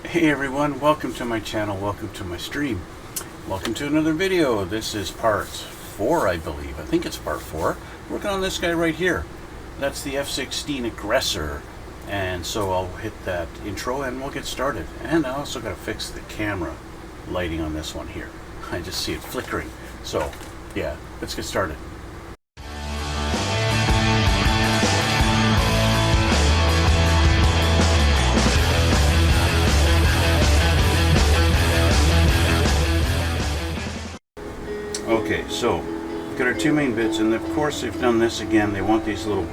Hey everyone, welcome to my channel, welcome to my stream, welcome to another video. This is part 4, I believe. I think it's part 4. Working on this guy right here. That's the F-16 Aggressor. And so I'll hit that intro and we'll get started. And I also got to fix the camera lighting on this one here. I just see it flickering. So yeah, let's get started. Okay, so we've got our two main bits, and of course they've done this again. They want these little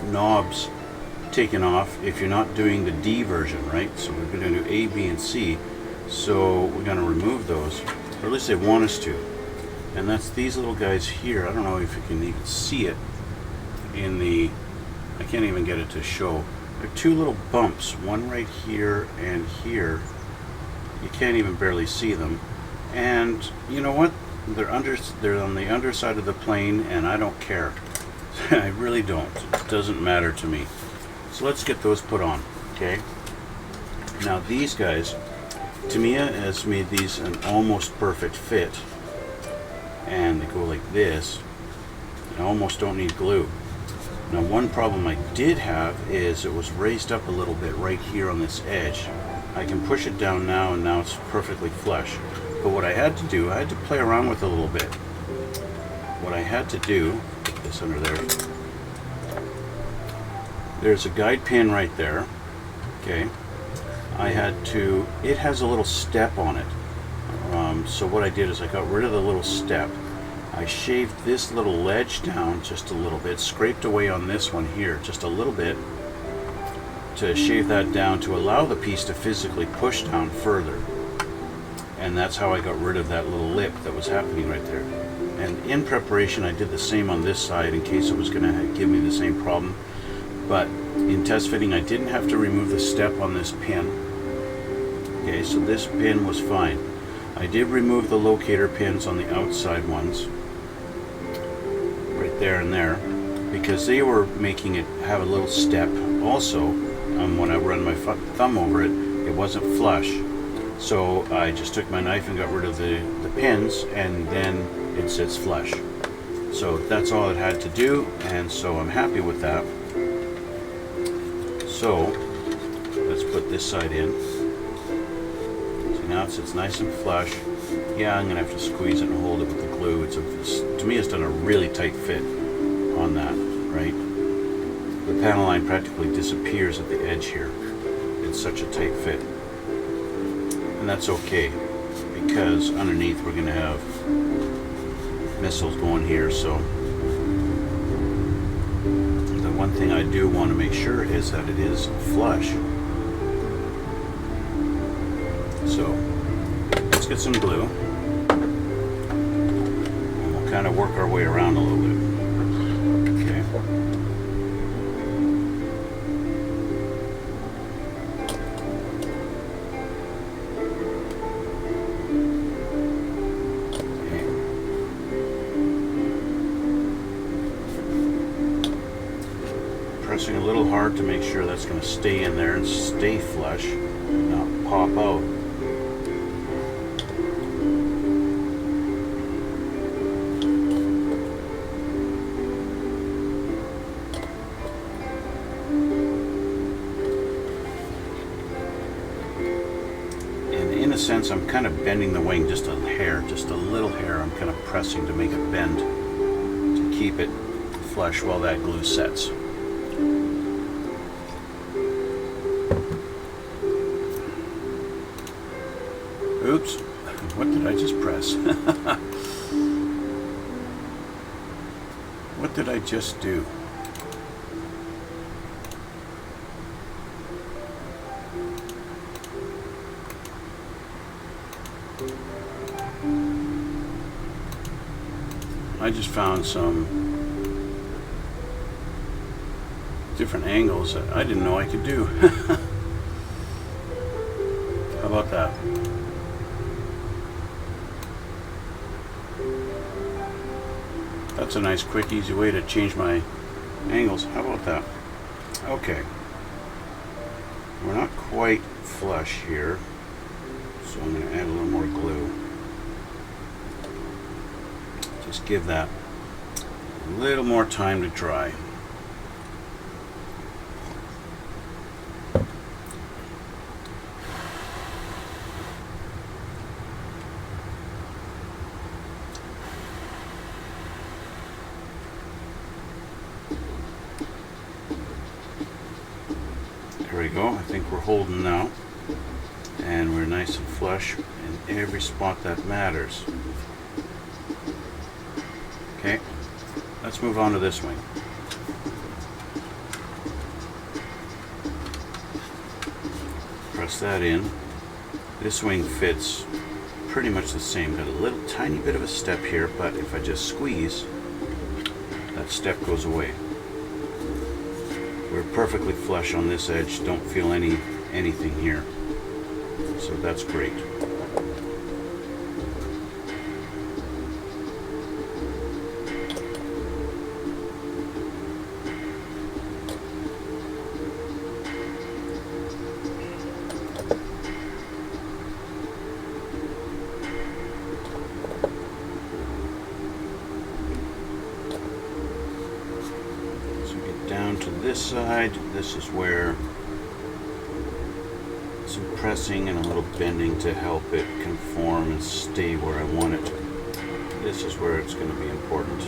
knobs taken off if you're not doing the D version, right? So we're going to do A, B, and C. So we're going to remove those, or at least they want us to. And that's these little guys here. I don't know if you can even see it in the, I can't even get it to show. There are two little bumps, one right here and here. You can't even barely see them. And you know what? They're on the underside of the plane, and I don't care. I really don't. It doesn't matter to me. So let's get those put on, okay? Now these guys, Tamiya has made these an almost perfect fit, and they go like this. You almost don't need glue. Now one problem I did have is it was raised up a little bit right here on this edge. I can push it down now, and now it's perfectly flush. But what I had to do, I had to play around with it a little bit. What I had to do, put this under there. There's a guide pin right there. Okay. I had to, it has a little step on it. So what I did is I got rid of the little step. I shaved this little ledge down just a little bit, scraped away on this one here just a little bit to shave that down to allow the piece to physically push down further. And that's how I got rid of that little lip that was happening right there. And in preparation, I did the same on this side in case it was going to give me the same problem. But in test fitting, I didn't have to remove the step on this pin. Okay, so this pin was fine. I did remove the locator pins on the outside ones, right there and there, because they were making it have a little step. Also, when I run my thumb over it, it wasn't flush. So I just took my knife and got rid of the pins, and then it sits flush. So that's all it had to do, and so I'm happy with that. So let's put this side in. So now it sits nice and flush. Yeah, I'm gonna have to squeeze it and hold it with the glue. To me, it's done a really tight fit on that, right? The panel line practically disappears at the edge here. It's such a tight fit. And that's okay, because underneath we're going to have missiles going here. So the one thing I do want to make sure is that it is flush. So let's get some glue, and we'll kind of work our way around a little bit. Pressing a little hard to make sure that's going to stay in there and stay flush, not pop out. And in a sense, I'm kind of bending the wing just a hair, just a little hair. I'm kind of pressing to make it bend to keep it flush while that glue sets. Oops, what did I just press? What did I just do? I just found some different angles that I didn't know I could do. How about that? That's a nice, quick, easy way to change my angles. How about that? Okay. We're not quite flush here, so I'm going to add a little more glue. Just give that a little more time to dry. There we go. I think we're holding now, and we're nice and flush in every spot that matters. Okay, let's move on to this wing. Press that in. This wing fits pretty much the same. Got a little tiny bit of a step here, but if I just squeeze, that step goes away. We're perfectly flush on this edge, don't feel anything here, so that's great. Down to this side, this is where some pressing and a little bending to help it conform and stay where I want it. This is where it's going to be important.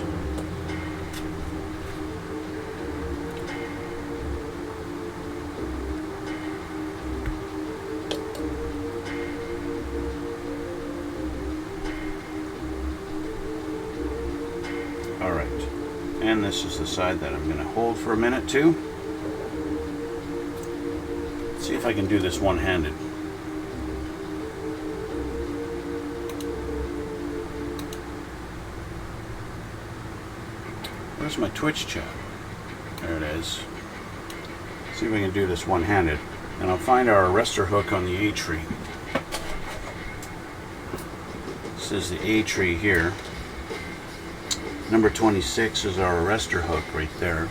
All right. And this is the side that I'm going to hold for a minute too. Let's see if I can do this one-handed. Where's my twitch chat? There it is. See if we can do this one-handed. And I'll find our arrestor hook on the A tree. This is the A tree here. Number 26 is our arrestor hook right there.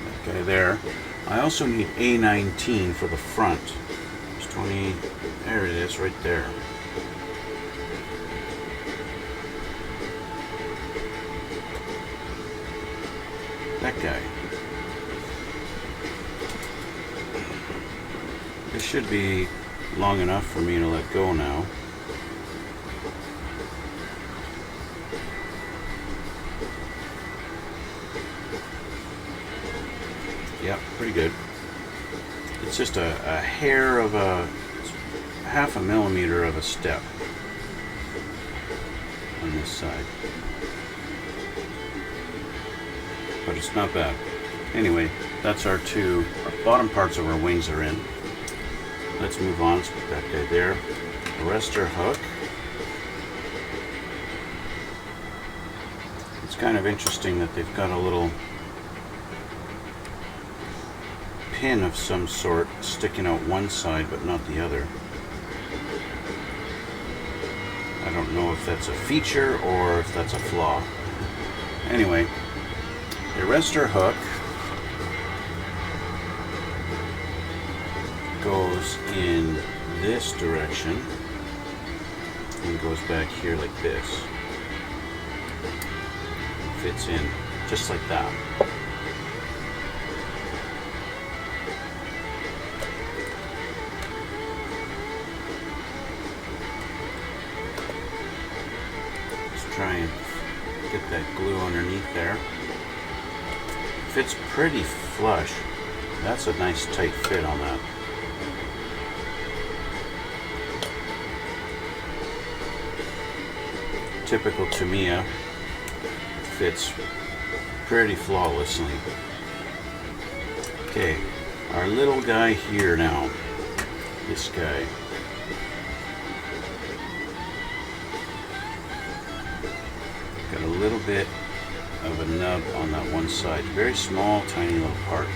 That guy there. I also need A19 for the front. There's 20, there it is right there. That guy. This should be long enough for me to let go now. Yep, pretty good. It's just a hair of half a millimeter of a step on this side. But it's not bad. Anyway, that's our bottom parts of our wings are in. Let's move on. Let's put that guy there. Arrestor hook. It's kind of interesting that they've got a little pin of some sort sticking out one side but not the other. I don't know if that's a feature or if that's a flaw. Anyway, the arrestor hook goes in this direction and goes back here like this. Fits in just like that. Let's try and get that glue underneath there. Fits pretty flush. That's a nice tight fit on that. Typical Tamiya, fits pretty flawlessly. Okay, our little guy here now, this guy. Got a little bit of a nub on that one side. Very small, tiny little part.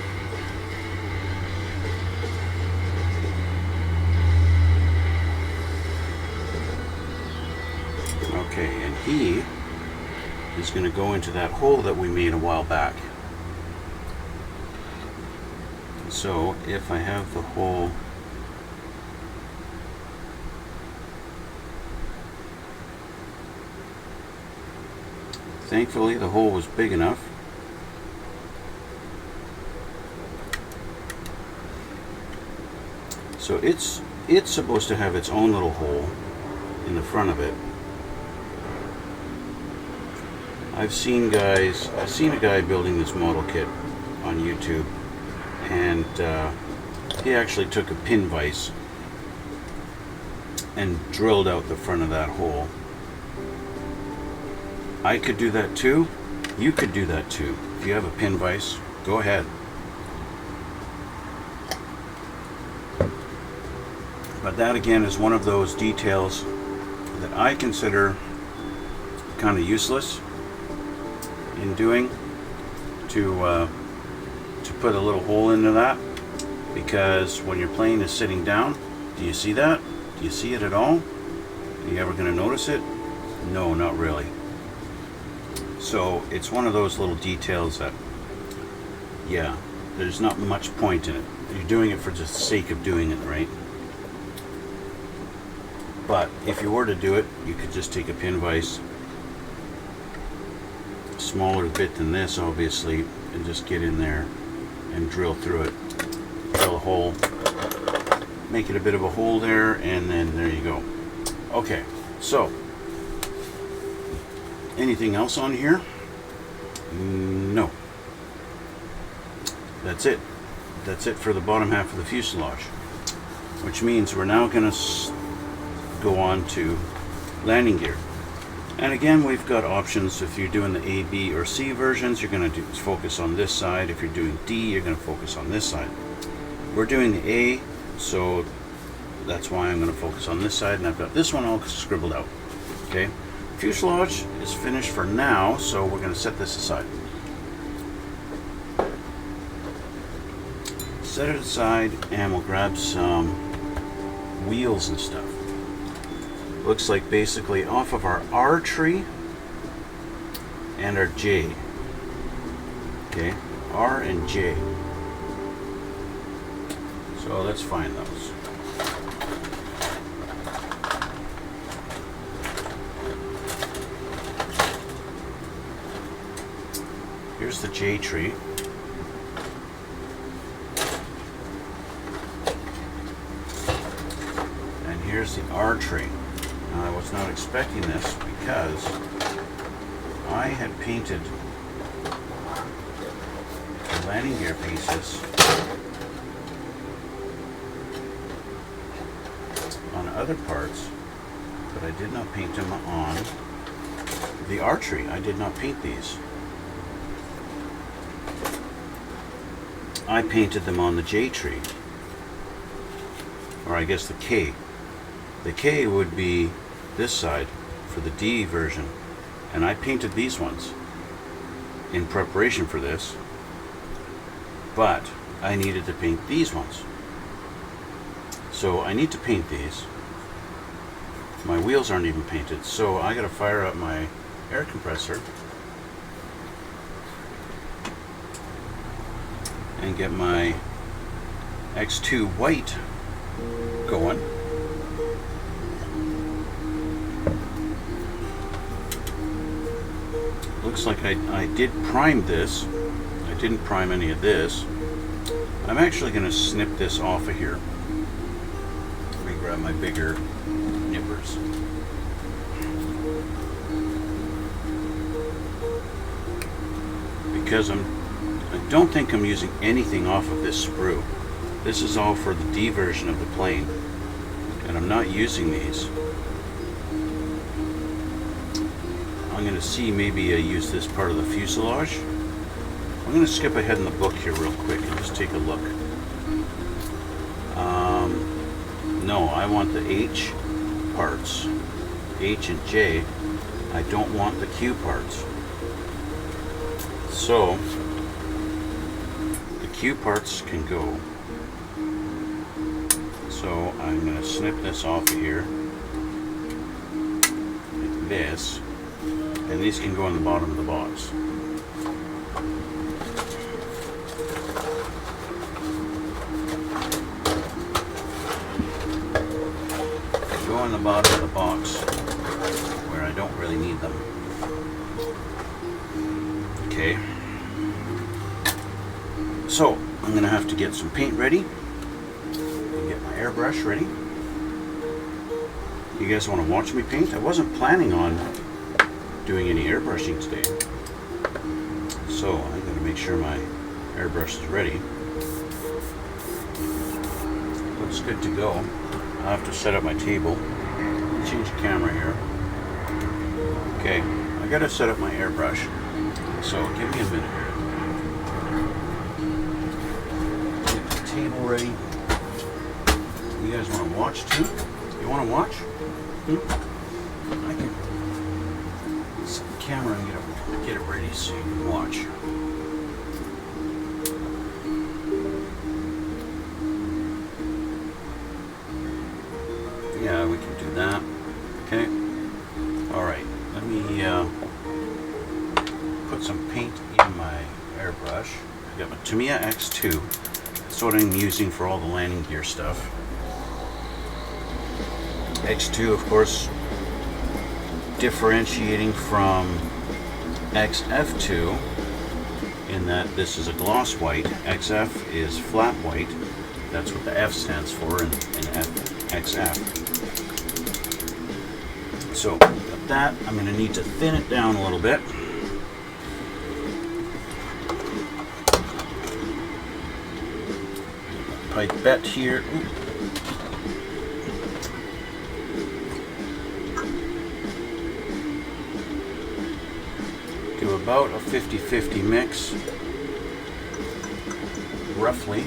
Okay, and he is going to go into that hole that we made a while back. So if I have the hole thankfully the hole was big enough. So it's supposed to have its own little hole in the front of it. I've seen a guy building this model kit on YouTube, and he actually took a pin vise and drilled out the front of that hole. I could do that too. You could do that too. If you have a pin vise, go ahead. But that again is one of those details that I consider kind of useless in doing, to put a little hole into that, because when your plane is sitting down, do you see that? Do you see it at all? Are you ever going to notice it? No, not really. So it's one of those little details that, yeah, there's not much point in it. You're doing it for just the sake of doing it, right? But if you were to do it, you could just take a pin vise, smaller bit than this obviously, and just get in there and drill through it. Drill a hole, make it a bit of a hole there, and then there you go. Okay, so anything else on here? No. That's it. That's it for the bottom half of the fuselage. Which means we're now going to go on to landing gear. And again, we've got options. If you're doing the A, B, or C versions, you're going to focus on this side. If you're doing D, you're going to focus on this side. We're doing the A, so that's why I'm going to focus on this side, and I've got this one all scribbled out. Okay, fuselage is finished for now, so we're going to set this aside. Set it aside, and we'll grab some wheels and stuff. Looks like basically off of our R tree and our J. Okay, R and J. So let's find those. Here's the J tree. And here's the R tree. Now, I was not expecting this because I had painted the landing gear pieces on other parts, but I did not paint them on the R tree. I did not paint these. I painted them on the J tree, or I guess the K. The K would be this side for the D version, and I painted these ones in preparation for this, but I needed to paint these ones. So I need to paint these. My wheels aren't even painted, so I gotta fire up my air compressor and get my X2 white going. Looks like I did prime this. I didn't prime any of this. I'm actually going to snip this off of here. Let me grab my bigger nippers. Because I don't think I'm using anything off of this sprue. This is all for the D version of the plane, and I'm not using these. I'm going to see, maybe I use this part of the fuselage. I'm going to skip ahead in the book here real quick and just take a look. No, I want the H parts, H and J. I don't want the Q parts. So the Q parts can go. So I'm going to snip this off of here, like this, and these can go in the bottom of the box. Go in the bottom of the box where I don't really need them. Okay. So I'm going to have to get some paint ready and get my airbrush ready. You guys want to watch me paint? I wasn't planning on doing any airbrushing today. So I'm going to make sure my airbrush is ready. Looks good to go. I'll have to set up my table. Change the camera here. Okay, I got to set up my airbrush. So give me a minute here. Get the table ready. You guys want to watch too? You want to watch? I can set the camera and get it ready so you can watch. Yeah, we can do that. Okay. All right. Let me put some paint in my airbrush. I got my Tamiya X2. That's what I'm using for all the landing gear stuff. X2, of course, differentiating from XF2 in that this is a gloss white. XF is flat white. That's what the F stands for in XF. So, got that. I'm going to need to thin it down a little bit. Pipette here. Do about a 50-50 mix, roughly.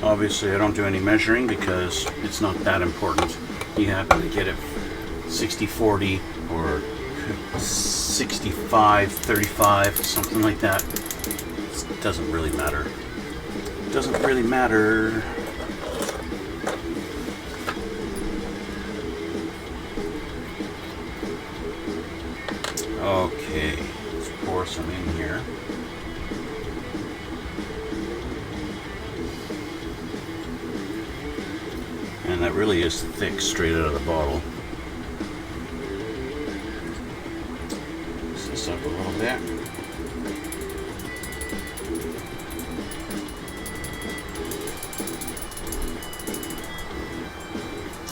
Obviously, I don't do any measuring because it's not that important. You happen to get it 60-40 or 65-35, something like that. It doesn't really matter. It doesn't really matter. Okay, let's pour some in here. And that really is thick straight out of the bottle. Mix this up a little bit.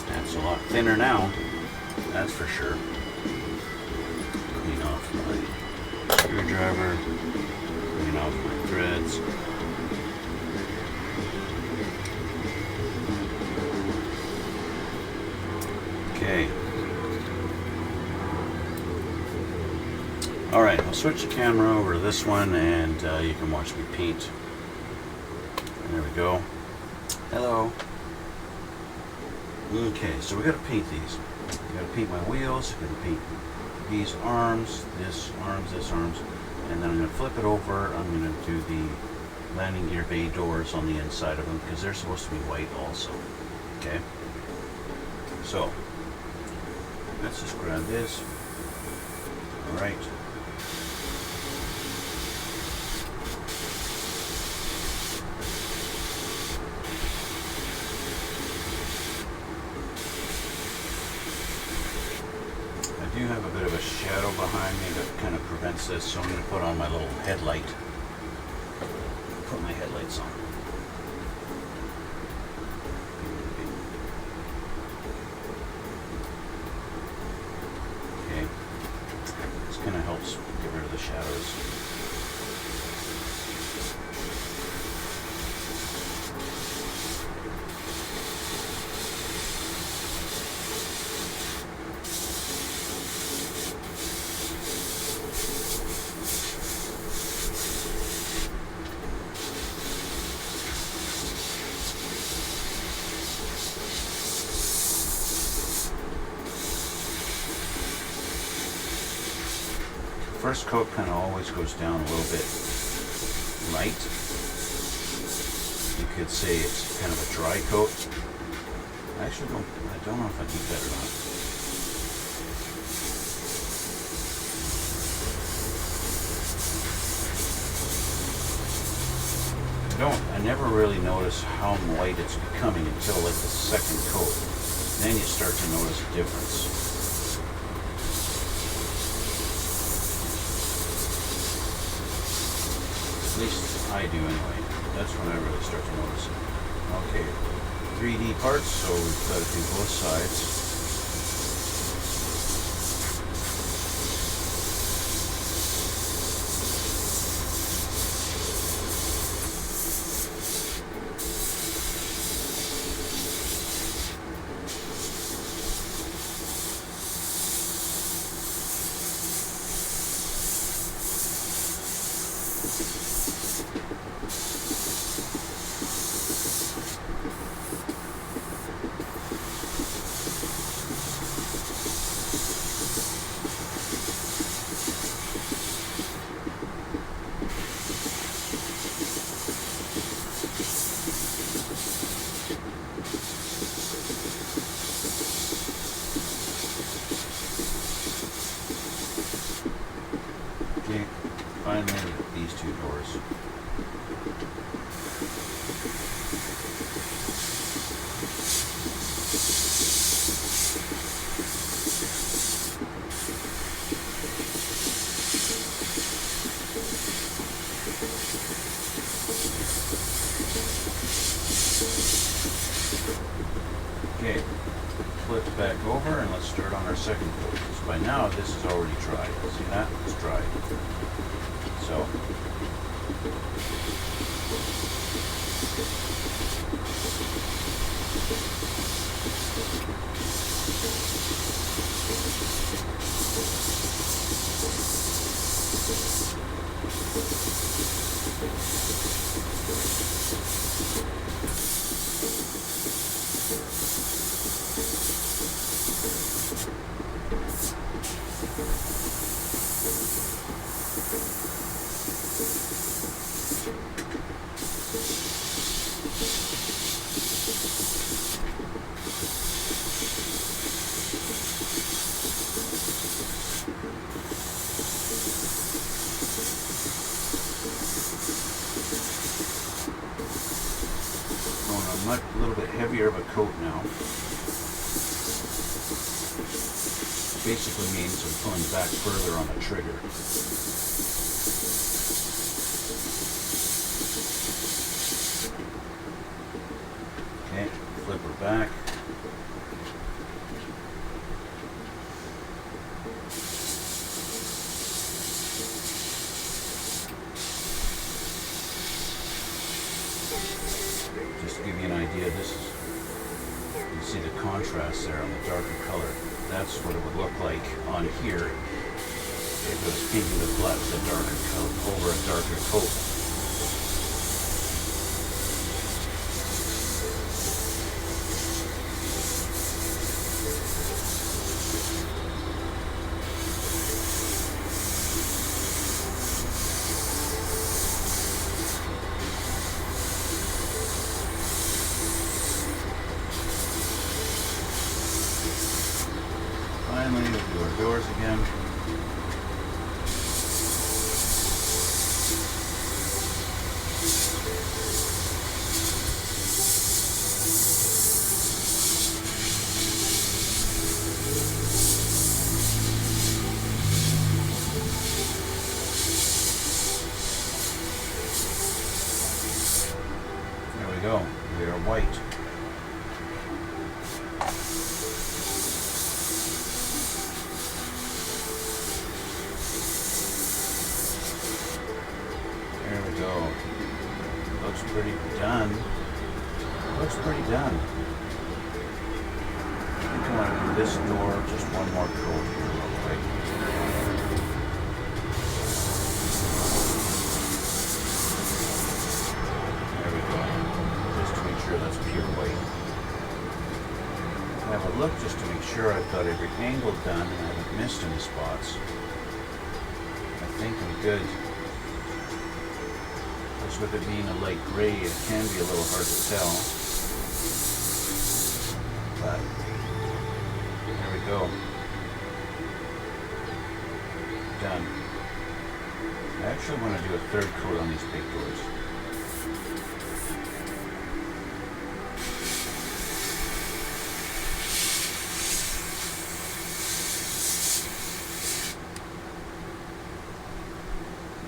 That's a lot thinner now, that's for sure. Clean off my screwdriver, clean off my threads. Okay. Alright, I'll switch the camera over to this one and you can watch me paint. There we go. Hello. Okay, so we gotta paint these. We gotta paint my wheels, we gotta paint these arms, this arms, and then I'm gonna flip it over. I'm gonna do the landing gear bay doors on the inside of them because they're supposed to be white also. Okay. So let's just grab this. All right. I do have a bit of a shadow behind me that kind of prevents this, so I'm going to put on my little headlight. Put my headlights on. Okay. This kind of helps get rid of the shadows. First coat kind of always goes down a little bit light. You could say it's kind of a dry coat. I don't know if I do that or not. I never really notice how white it's becoming until like the second coat. Then you start to notice a difference. At least I do anyway. That's when I really start to notice it. Okay, 3D parts, so we've got to do both sides. Okay, finally these two doors. Okay, flip back over and let's start on our second coat. So by now this is already dry. See that? It's dry. So a little bit heavier of a coat now. Basically means I'm pulling back further on the trigger. Okay, flip her back. Just to give you an idea, this is, you can see the contrast there on the darker color. That's what it would look like on here if it was painted with black, the darker coat over a darker coat. Finally, we'll do our doors again. There we go. We are white. There we go. Looks pretty done. Looks pretty done. I think I want to do this door, just one more coat here real quick. There we go. Just to make sure that's pure white. Have a look just to make sure I've got every angle done and I haven't missed any spots. I think I'm good. Just with it being a light gray, it can be a little hard to tell. But there we go. Done. I actually want to do a third coat on these big doors.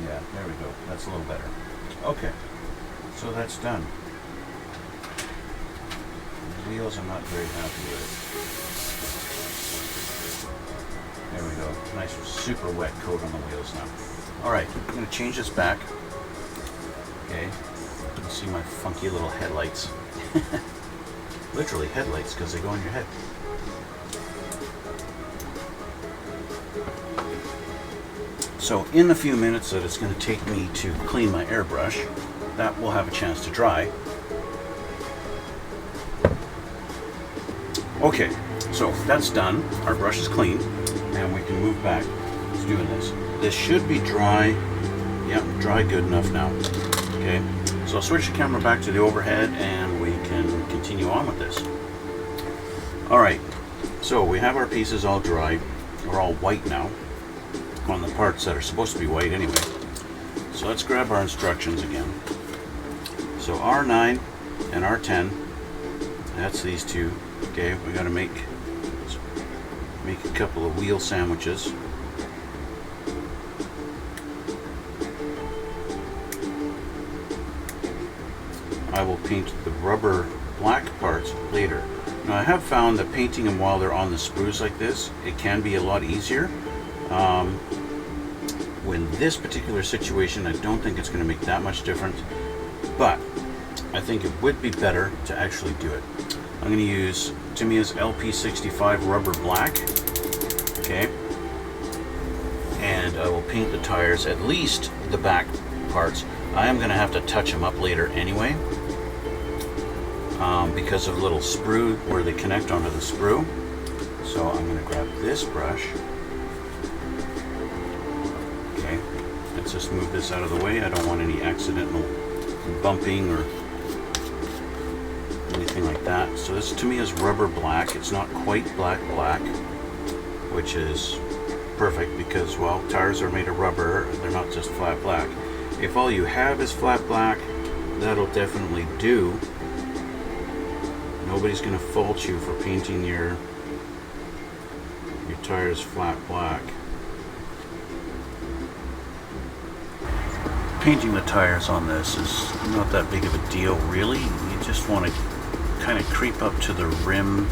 Yeah, there we go. That's a little better. Okay, so that's done. The wheels I'm not very happy with. There we go. Nice super wet coat on the wheels now. Alright, I'm going to change this back. Okay, you can see my funky little headlights. Literally headlights because they go on your head. So in the few minutes that it's going to take me to clean my airbrush, that will have a chance to dry. Okay, so that's done. Our brush is clean, and we can move back to doing this. This should be dry. Yeah, dry good enough now. Okay, so I'll switch the camera back to the overhead, and we can continue on with this. All right, so we have our pieces all dry. We're all white now on the parts that are supposed to be white anyway. So let's grab our instructions again. So R9 and R10, that's these two. Okay, we got to make a couple of wheel sandwiches. I will paint the rubber black parts later. Now I have found that painting them while they're on the sprues like this, it can be a lot easier. In this particular situation, I don't think it's going to make that much difference, but I think it would be better to actually do it. I'm going to use Tamiya's LP65 rubber black, okay, and I will paint the tires, at least the back parts. I am going to have to touch them up later anyway, because of the little sprue where they connect onto the sprue. So I'm going to grab this brush. Okay, let's just move this out of the way. I don't want any accidental bumping or anything like that. So this to me is rubber black. It's not quite black, which is perfect because, well, tires are made of rubber. They're not just flat black. If all you have is flat black, that'll definitely do. Nobody's going to fault you for painting your tires flat black. Painting the tires on this is not that big of a deal, really. You just want to kind of creep up to the rim,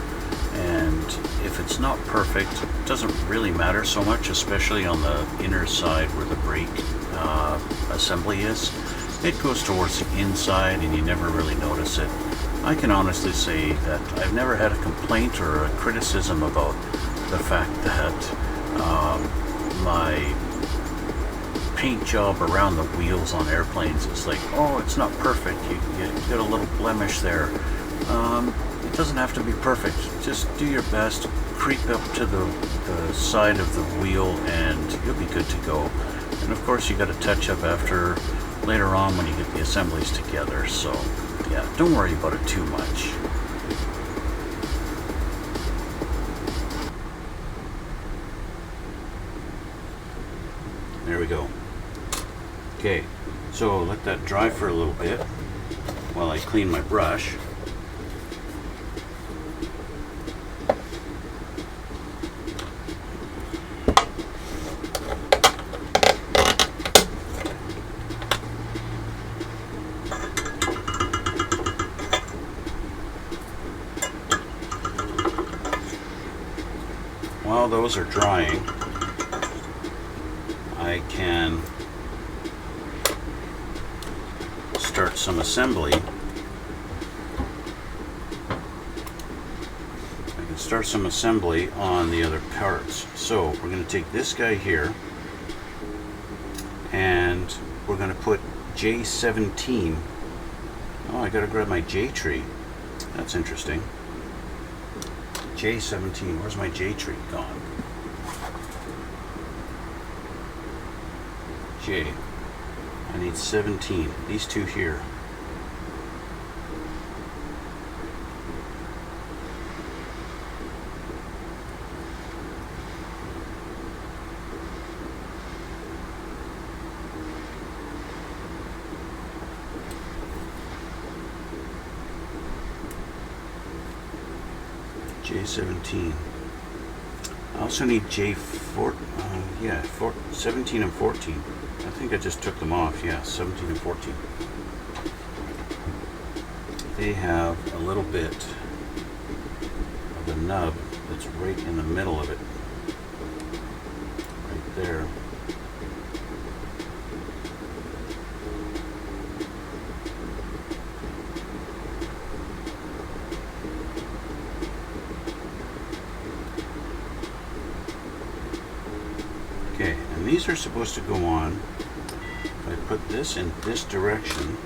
and if it's not perfect, it doesn't really matter so much, especially on the inner side where the brake assembly is. It goes towards the inside and you never really notice it. I can honestly say that I've never had a complaint or a criticism about the fact that my paint job around the wheels on airplanes is like, oh, it's not perfect, you got a little blemish there. It doesn't have to be perfect. Just do your best, creep up to the side of the wheel, and you'll be good to go. And of course you got to touch up after later on when you get the assemblies together. So yeah, don't worry about it too much. There we go. Okay, so let that dry for a little bit while I clean my brush. While those are drying, I can start some assembly. I can start some assembly on the other parts. So we're going to take this guy here and we're going to put J17. Oh, I gotta grab my J tree. That's interesting. J17, where's my J tree gone? J. I need 17. These two here. J17. I also need yeah, 17 and 14. I think I just took them off. Yeah, 17 and 14. They have a little bit of the nub that's right in the middle of it. Right there. Okay, and these are supposed to go on. If I put this in this direction,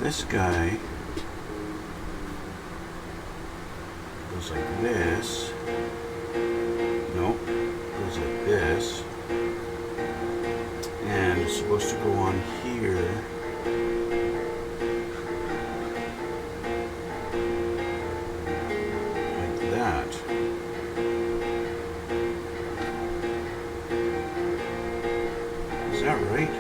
this guy goes like this. Nope, goes like this. And it's supposed to go on here. Like that. Is that right?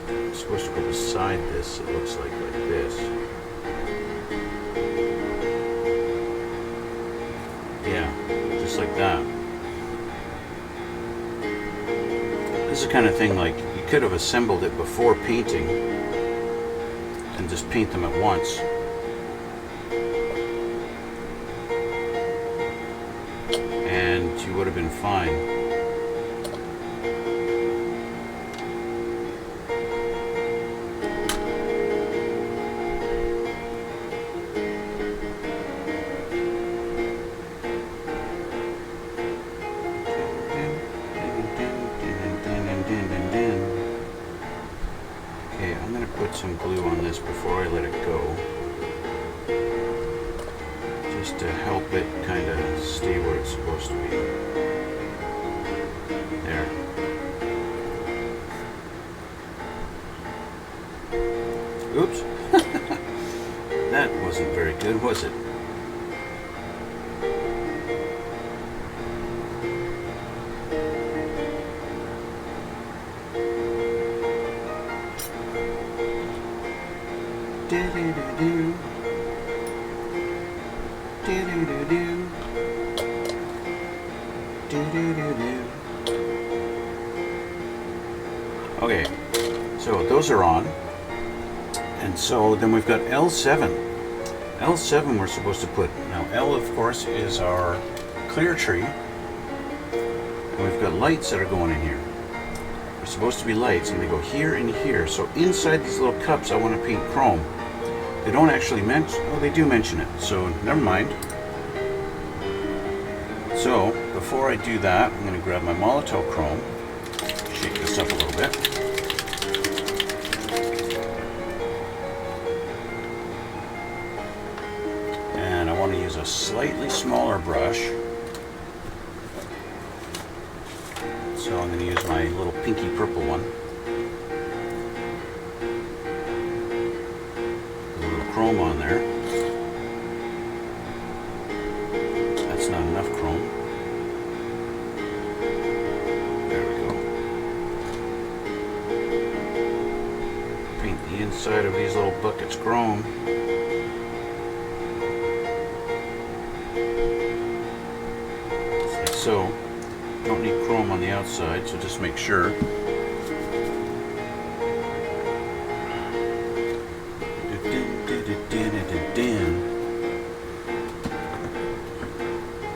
It's supposed to go beside this, it looks like this. Yeah, just like that. This is the kind of thing like you could have assembled it before painting and just paint them at once. And you would have been fine. Okay, I'm going to put some glue on this before I let it go, just to help it kind of stay where it's supposed to be. There. Oops. That wasn't very good, was it? Do-do-do-do. Do-do-do-do. Do-do-do-do. Okay, so those are on. And so then we've got L7. L7 we're supposed to put. Now L, of course, is our clear tree. And we've got lights that are going in here. They're supposed to be lights, and they go here and here. So inside these little cups I want to paint chrome. They don't actually mention, oh, they do mention it, so never mind. So before I do that, I'm going to grab my Molotow chrome, shake this up a little bit. And I want to use a slightly smaller brush. So I'm going to use my little pinky purple one. Chrome on there. That's not enough chrome. There we go. Paint the inside of these little buckets chrome. Like so. Don't need chrome on the outside, so just make sure.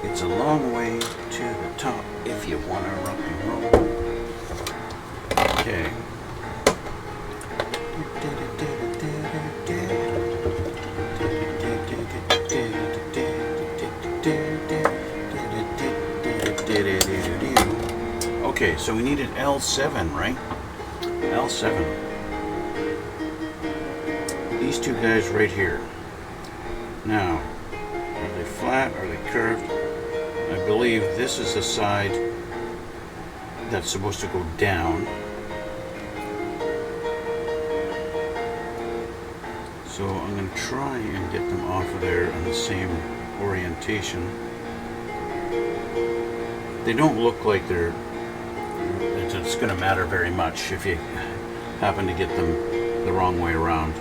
It's a long way to the top if you want to rock and roll. Okay. Okay, so we needed L7, right? L7. These two guys right here. Now, are they flat? Are they curved? I believe this is the side that's supposed to go down. So I'm going to try and get them off of there in the same orientation. They don't look like it's going to matter very much if you happen to get them the wrong way around.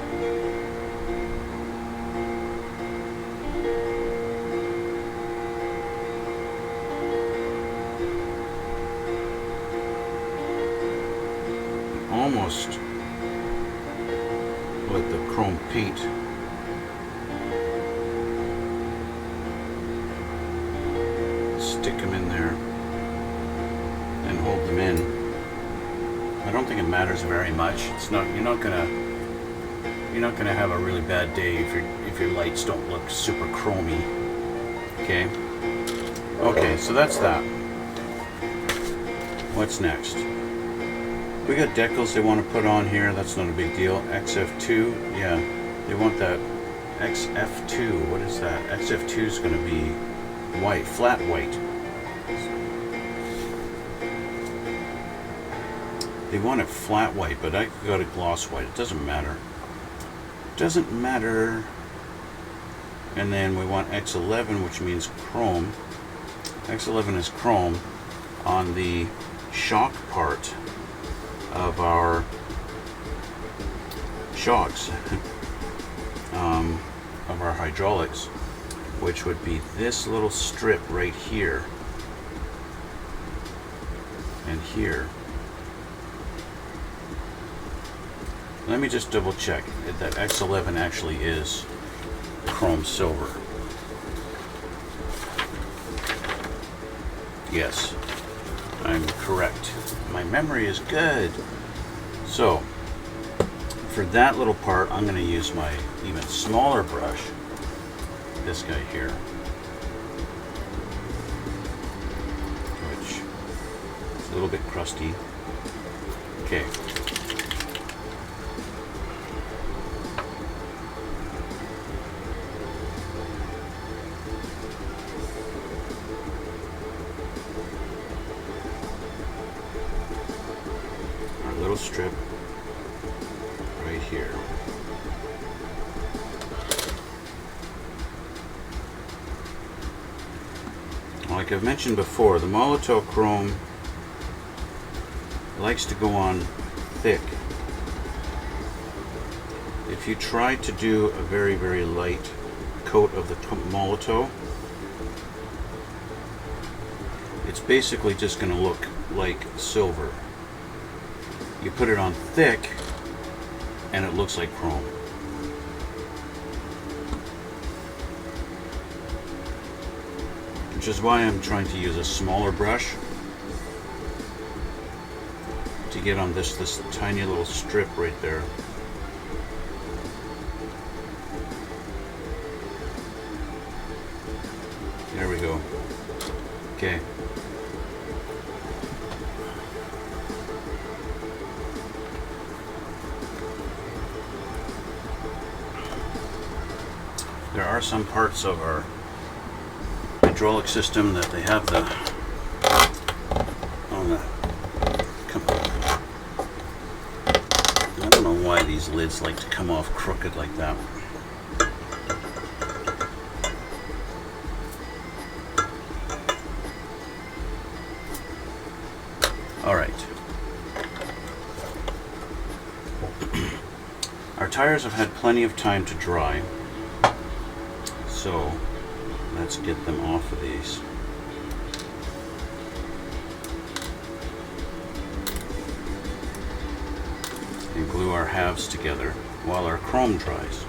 almost let the chrome paint stick them in there and hold them in. I don't think it matters very much. It's not. You're not gonna have a really bad day if your lights don't look super chromy. Okay. Okay, so that's that. What's next? We got decals they want to put on here. That's not a big deal. XF2, yeah, they want that. XF2, what is that? XF2 is going to be white, flat white. They want it flat white, but I got it gloss white. It doesn't matter. Doesn't matter. And then we want X11, which means chrome. X11 is chrome on the shock part of our shocks, of our hydraulics, which would be this little strip right here and here. Let me just double check that X11 actually is chrome silver. Yes, I'm correct. My memory is good. So, for that little part, I'm going to use my even smaller brush, this guy here, which is a little bit crusty. Okay. Strip right here. Like I've mentioned before, the Molotov chrome likes to go on thick. If you try to do a very, very light coat of the Molotov, it's basically just going to look like silver. You put it on thick and it looks like chrome. Which is why I'm trying to use a smaller brush to get on this tiny little strip right there. There we go. Okay. There are some parts of our hydraulic system that they have I don't know why these lids like to come off crooked like that. All right. Our tires have had plenty of time to dry. So let's get them off of these. And glue our halves together while our chrome dries.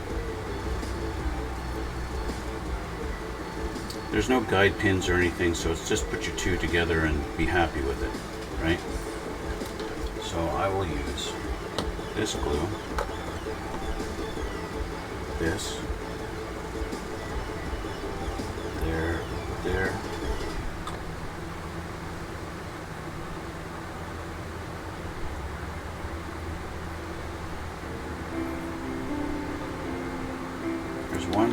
There's no guide pins or anything, so it's just put your two together and be happy with it, right? So I will use this glue, this, there. There's one.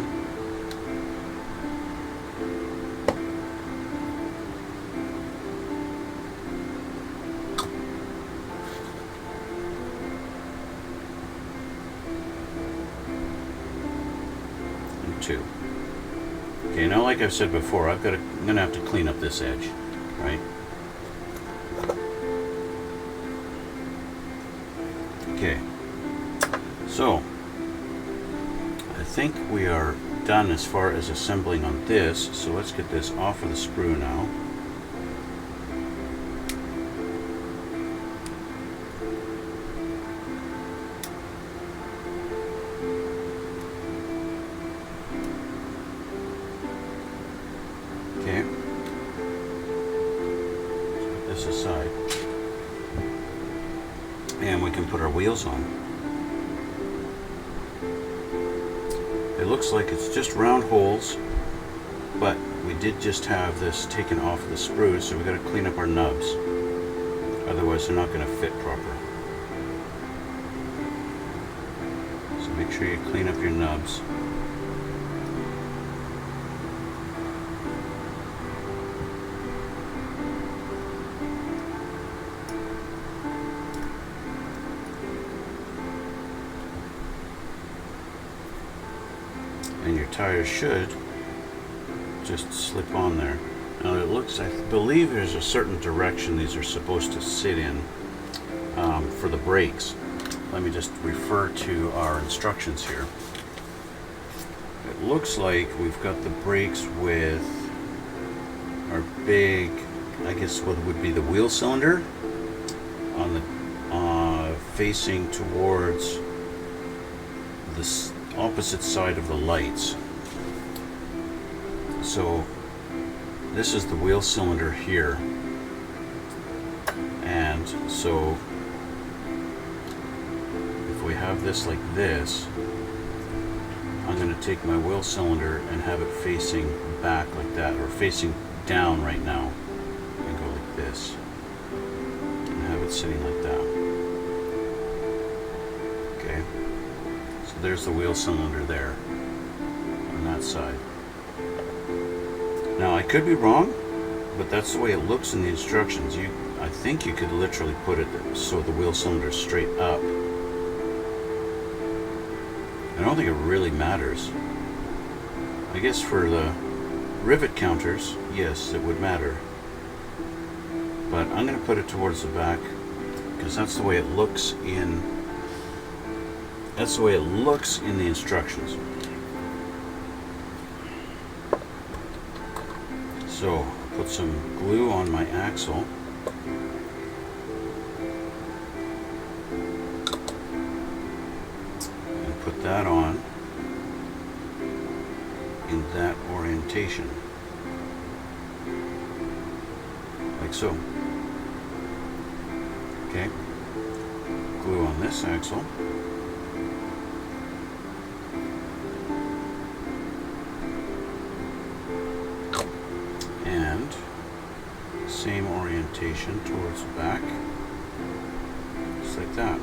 And two. Okay, now like I've said before, I'm gonna have to clean up this edge, right? Okay, so I think we are done as far as assembling on this, so let's get this off of the sprue now. this aside. And we can put our wheels on. It looks like it's just round holes, but we did just have this taken off the sprues, so we got to clean up our nubs. Otherwise they're not going to fit proper. So make sure you clean up your nubs. And your tires should just slip on there. Now it looks, I believe there's a certain direction these are supposed to sit in for the brakes. Let me just refer to our instructions here. It looks like we've got the brakes with our big, I guess what would be the wheel cylinder on the facing towards this opposite side of the lights. So this is the wheel cylinder here, and so if we have this like this, I'm going to take my wheel cylinder and have it facing back like that, or facing down right now, and go like this and have it sitting like that. Okay, so there's the wheel cylinder there on that side. Now I could be wrong, but that's the way it looks in the instructions. I think you could literally put it so the wheel cylinder is straight up. I don't think it really matters. I guess for the rivet counters, yes, it would matter. But I'm going to put it towards the back because that's the way it looks in. That's the way it looks in the instructions. So I'll put some glue on my axle. And put that on in that orientation. Like so. Okay. Glue on this axle. And same orientation towards the back, just like that.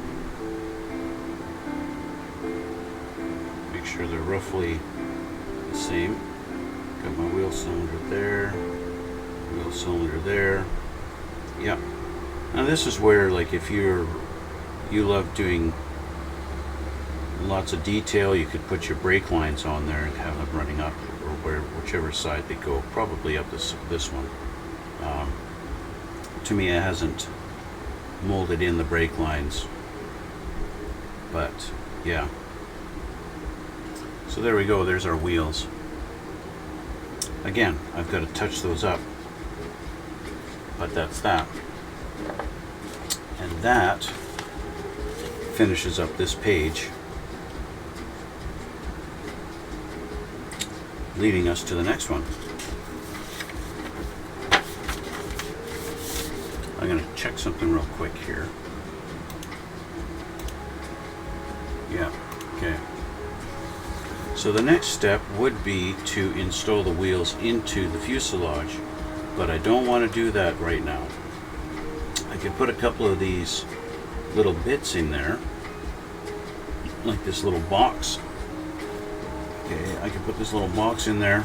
Make sure they're roughly the same. Got my wheel cylinder there, wheel cylinder there. Yep. Now this is where, like, if you love doing lots of detail, you could put your brake lines on there and have them running up, or whichever side they go, probably up this one. Tamiya hasn't molded in the brake lines, but yeah. So there we go, there's our wheels. Again, I've got to touch those up, but that's that. And that finishes up this page, leading us to the next one. I'm going to check something real quick here. Yeah, okay. So the next step would be to install the wheels into the fuselage, but I don't want to do that right now. I could put a couple of these little bits in there, like this little box. Okay, I can put this little box in there,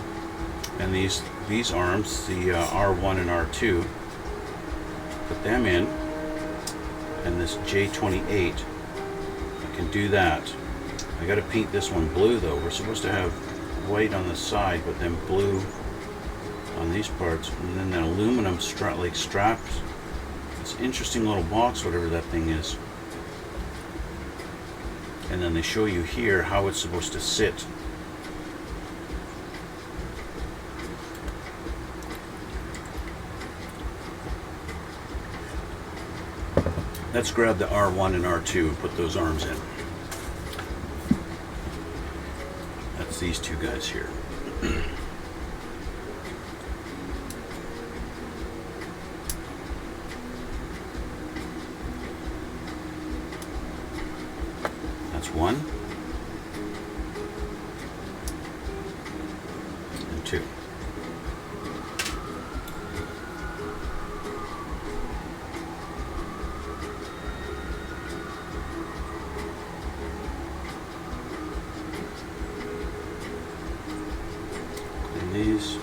and these arms, the R1 and R2, put them in, and this J28, I can do that. I got to paint this one blue though. We're supposed to have white on the side, but then blue on these parts, and then that aluminum like straps. This interesting little box, whatever that thing is. And then they show you here how it's supposed to sit. Let's grab the R1 and R2 and put those arms in. That's these two guys here. too. And these.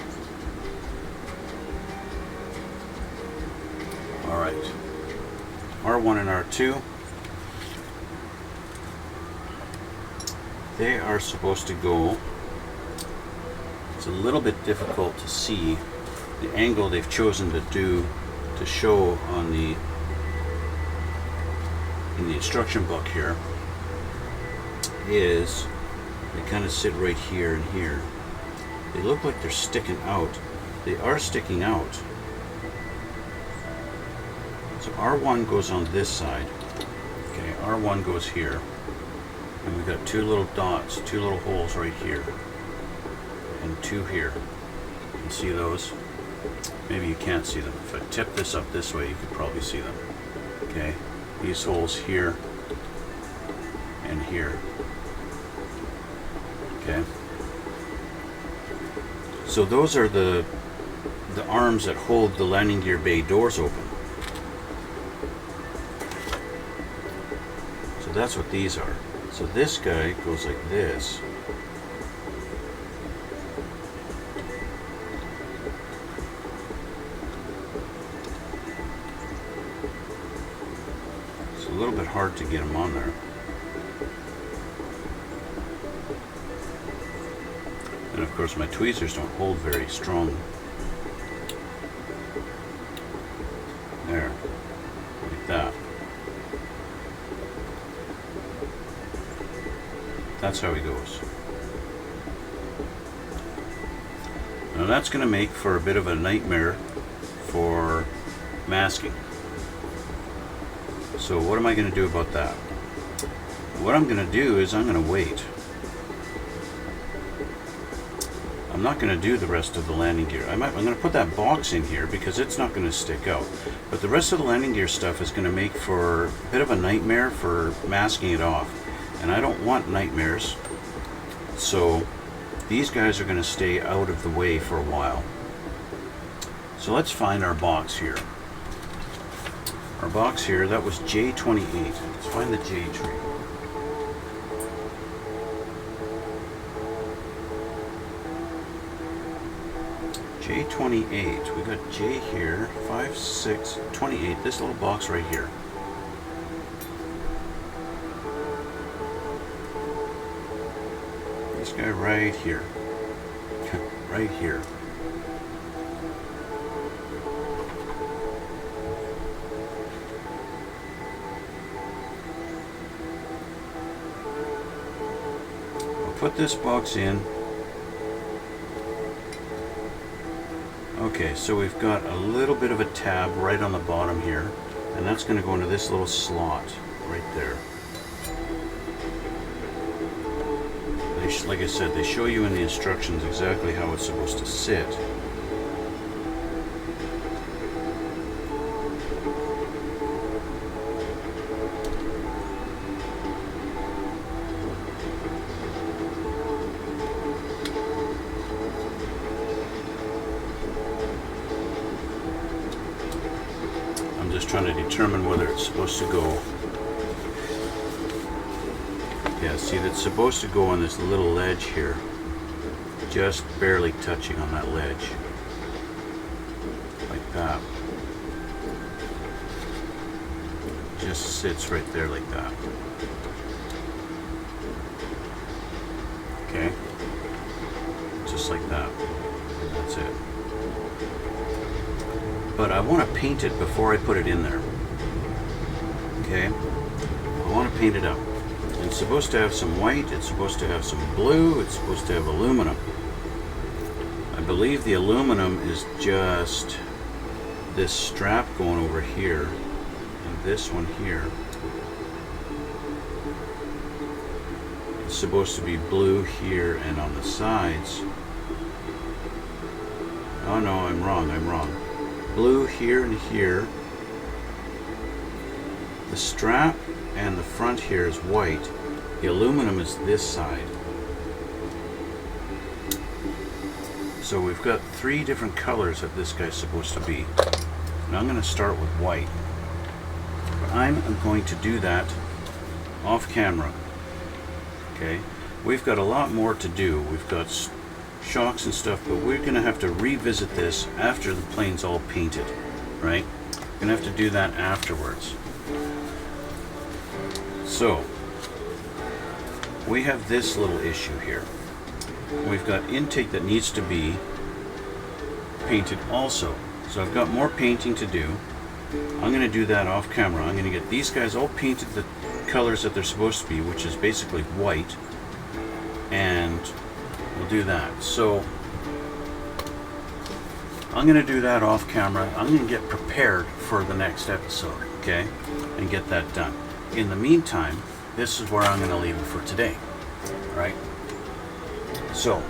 All right. R1 and R2. They are supposed to go. It's a little bit difficult to see the angle they've chosen to show on in the instruction book here is they kind of sit right here and here. They look like they're sticking out. They are sticking out. So R1 goes on this side. Okay, R1 goes here. And we've got two little dots, two little holes right here. And two here. You can see those? Maybe you can't see them. If I tip this up this way, you could probably see them. Okay, these holes here and here. Okay. So those are the arms that hold the landing gear bay doors open. So that's what these are. So this guy goes like this. It's a little bit hard to get him on there. And of course my tweezers don't hold very strong. There, like that. That's how he goes. Now that's going to make for a bit of a nightmare for masking. So what am I going to do about that? What I'm going to do is I'm going to wait. I'm not going to do the rest of the landing gear. I'm going to put that box in here because it's not going to stick out. But the rest of the landing gear stuff is going to make for a bit of a nightmare for masking it off. And I don't want nightmares. So these guys are going to stay out of the way for a while. So let's find our box here. Our box here, that was J28. Let's find the J tree. J28, we got J here, 5, 6, 28, this little box right here. This guy right here. Right here. I'll put this box in. Okay, so we've got a little bit of a tab right on the bottom here, and that's going to go into this little slot right there. Like I said, they show you in the instructions exactly how it's supposed to sit. I'm just trying to determine whether it's supposed to go. Yeah, see, that's supposed to go on this little ledge here, just barely touching on that ledge, like that. Just sits right there like that. Okay, just like that. That's it. But I want to paint it before I put it in there. Okay, I want to paint it up. It's supposed to have some white, it's supposed to have some blue, it's supposed to have aluminum. I believe the aluminum is just this strap going over here and this one here. It's supposed to be blue here and on the sides. Oh no, I'm wrong. Blue here and here. The strap and the front here is white. The aluminum is this side. So we've got 3 different colors that this guy's supposed to be. And I'm going to start with white. But I'm going to do that off camera. Okay, we've got a lot more to do. We've got shocks and stuff, but we're going to have to revisit this after the plane's all painted, right? We're going to have to do that afterwards. So we have this little issue here. We've got intake that needs to be painted also. So I've got more painting to do. I'm going to do that off camera. I'm going to get these guys all painted the colors that they're supposed to be, which is basically white, and we'll do that. So I'm going to do that off camera. I'm going to get prepared for the next episode, okay, and get that done. In the meantime, this is where I'm going to leave it for today, right? So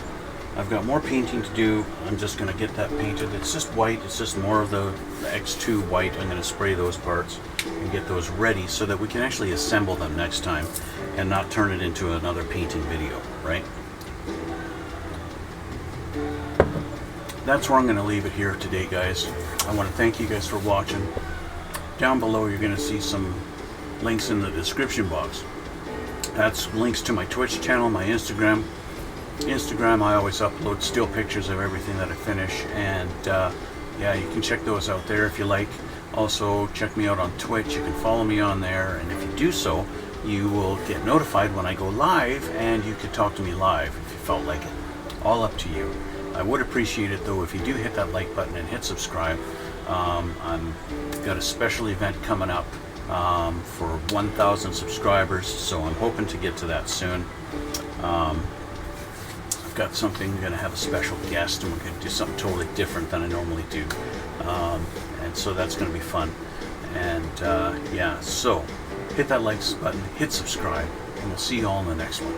I've got more painting to do. I'm just going to get that painted. It's just white. It's just more of the X2 white. I'm going to spray those parts and get those ready so that we can actually assemble them next time and not turn it into another painting video, right? That's where I'm going to leave it here today, guys. I want to thank you guys for watching. Down below you're going to see some links in the description box. That's links to my Twitch channel, my Instagram. I always upload still pictures of everything that I finish, and yeah, you can check those out there if you like. Also check me out on Twitch. You can follow me on there, and if you do so, you will get notified when I go live, and you could talk to me live if you felt like it. All up to you. I would appreciate it though if you do hit that like button and hit subscribe. I've got a special event coming up for 1,000 subscribers, so I'm hoping to get to that soon. I've got something, we're going to have a special guest, and we're going to do something totally different than I normally do, and so that's going to be fun. And yeah, so hit that like button, hit subscribe, and we'll see you all in the next one.